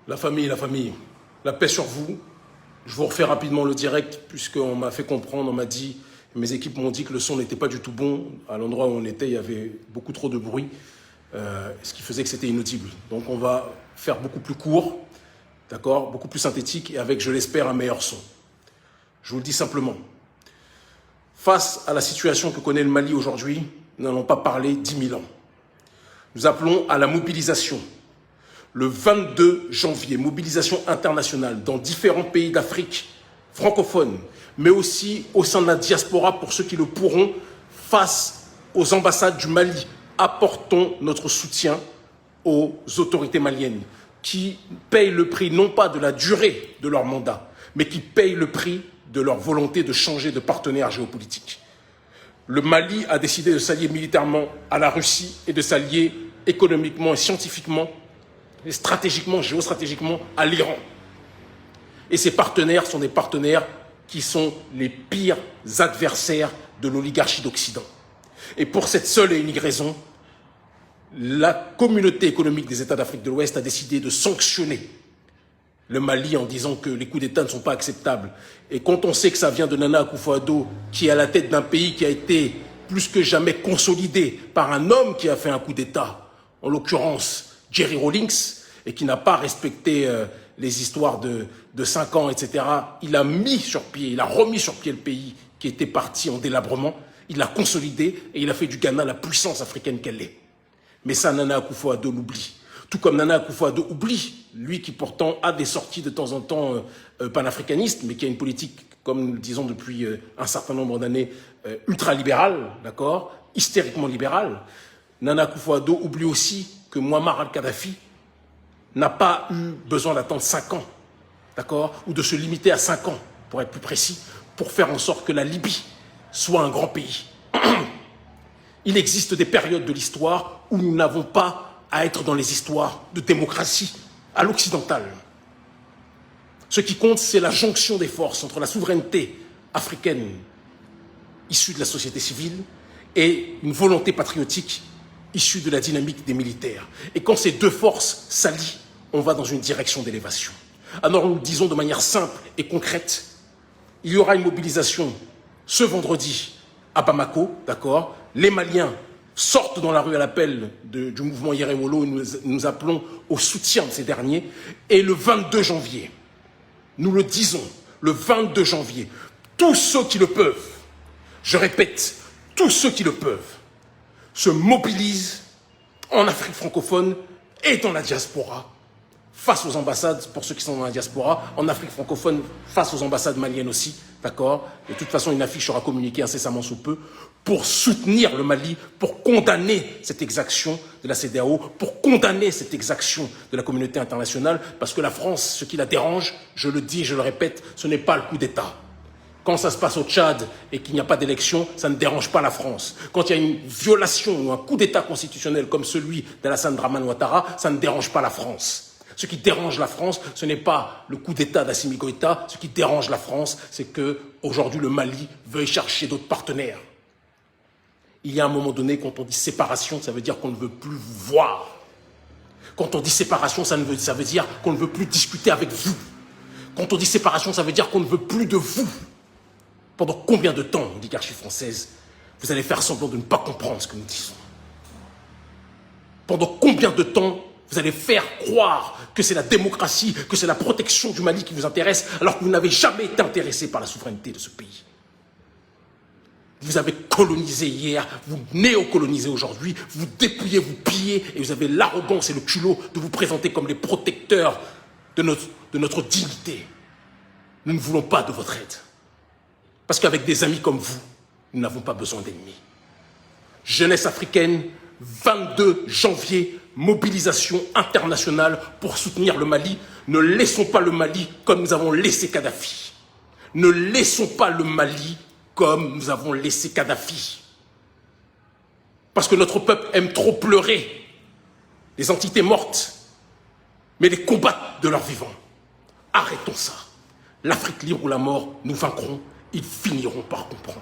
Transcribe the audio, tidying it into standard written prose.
La famille, la paix sur vous. Je vous refais rapidement le direct puisqu'on m'a fait comprendre, on m'a dit, mes équipes m'ont dit que le son n'était pas du tout bon. À l'endroit où on était, il y avait beaucoup trop de bruit, ce qui faisait que c'était inaudible. Donc on va faire beaucoup plus court, d'accord, beaucoup plus synthétique et avec, je l'espère, un meilleur son. Je vous le dis simplement. Face à la situation que connaît le Mali aujourd'hui, nous n'allons pas parler 10 000 ans. Nous appelons à la mobilisation. Le 22 janvier, mobilisation internationale dans différents pays d'Afrique francophone, mais aussi au sein de la diaspora pour ceux qui le pourront, face aux ambassades du Mali. Apportons notre soutien aux autorités maliennes qui payent le prix non pas de la durée de leur mandat, mais qui payent le prix de leur volonté de changer de partenaire géopolitique. Le Mali a décidé de s'allier militairement à la Russie et de s'allier économiquement et scientifiquement et stratégiquement, géostratégiquement à l'Iran. Et ces partenaires sont des partenaires qui sont les pires adversaires de l'oligarchie d'Occident. Et pour cette seule et unique raison, la communauté économique des États d'Afrique de l'Ouest a décidé de sanctionner le Mali en disant que les coups d'État ne sont pas acceptables. Et quand on sait que ça vient de Nana Akufo-Addo, qui est à la tête d'un pays qui a été plus que jamais consolidé par un homme qui a fait un coup d'État, en l'occurrence Jerry Rawlings, et qui n'a pas respecté les histoires de 5 ans, etc. Il a mis sur pied, il a remis sur pied le pays qui était parti en délabrement, il l'a consolidé et il a fait du Ghana la puissance africaine qu'elle est. Mais ça, Nana Akufo-Addo l'oublie. Tout comme Nana Akufo-Addo oublie, lui qui pourtant a des sorties de temps en temps panafricanistes, mais qui a une politique, comme nous le disons depuis un certain nombre d'années, ultralibérale, d'accord, hystériquement libérale. Nana Akufo-Addo oublie aussi que Muammar al-Kadhafi n'a pas eu besoin d'attendre 5 ans, d'accord, ou de se limiter à 5 ans, pour être plus précis, pour faire en sorte que la Libye soit un grand pays. Il existe des périodes de l'histoire où nous n'avons pas à être dans les histoires de démocratie à l'occidentale. Ce qui compte, c'est la jonction des forces entre la souveraineté africaine issue de la société civile et une volonté patriotique issue de la dynamique des militaires. Et quand ces deux forces s'allient, on va dans une direction d'élévation. Alors nous le disons de manière simple et concrète, il y aura une mobilisation ce vendredi à Bamako, d'accord. Les Maliens sortent dans la rue à l'appel du mouvement Yerewolo et nous appelons au soutien de ces derniers. Et le 22 janvier, nous le disons, le 22 janvier, tous ceux qui le peuvent, je répète, tous ceux qui le peuvent, se mobilisent en Afrique francophone et dans la diaspora, face aux ambassades, pour ceux qui sont dans la diaspora, en Afrique francophone, face aux ambassades maliennes aussi, d'accord. De toute façon, une affiche sera communiquée incessamment sous peu, pour soutenir le Mali, pour condamner cette exaction de la CEDEAO, pour condamner cette exaction de la communauté internationale, parce que la France, ce qui la dérange, je le dis, je le répète, ce n'est pas le coup d'État. Quand ça se passe au Tchad et qu'il n'y a pas d'élection, ça ne dérange pas la France. Quand il y a une violation ou un coup d'État constitutionnel comme celui d'Alassane Dramane Ouattara, ça ne dérange pas la France. Ce qui dérange la France, ce n'est pas le coup d'État d'Assimi Goïta. Ce qui dérange la France, c'est qu'aujourd'hui le Mali veuille chercher d'autres partenaires. Il y a un moment donné, quand on dit séparation, ça veut dire qu'on ne veut plus vous voir. Quand on dit séparation, ça veut dire qu'on ne veut plus discuter avec vous. Quand on dit séparation, ça veut dire qu'on ne veut plus de vous. Pendant combien de temps, l'oligarchie française, vous allez faire semblant de ne pas comprendre ce que nous disons? Pendant combien de temps vous allez faire croire que c'est la démocratie, que c'est la protection du Mali qui vous intéresse, alors que vous n'avez jamais été intéressé par la souveraineté de ce pays? Vous avez colonisé hier, vous néocolonisez aujourd'hui, vous dépouillez, vous pillez, et vous avez l'arrogance et le culot de vous présenter comme les protecteurs de notre dignité. Nous ne voulons pas de votre aide. Parce qu'avec des amis comme vous, nous n'avons pas besoin d'ennemis. Jeunesse africaine, 22 janvier, mobilisation internationale pour soutenir le Mali. Ne laissons pas le Mali comme nous avons laissé Kadhafi. Ne laissons pas le Mali comme nous avons laissé Kadhafi. Parce que notre peuple aime trop pleurer les entités mortes, mais les combattre de leur vivant. Arrêtons ça. L'Afrique libre ou la mort, nous vaincrons. Ils finiront par comprendre.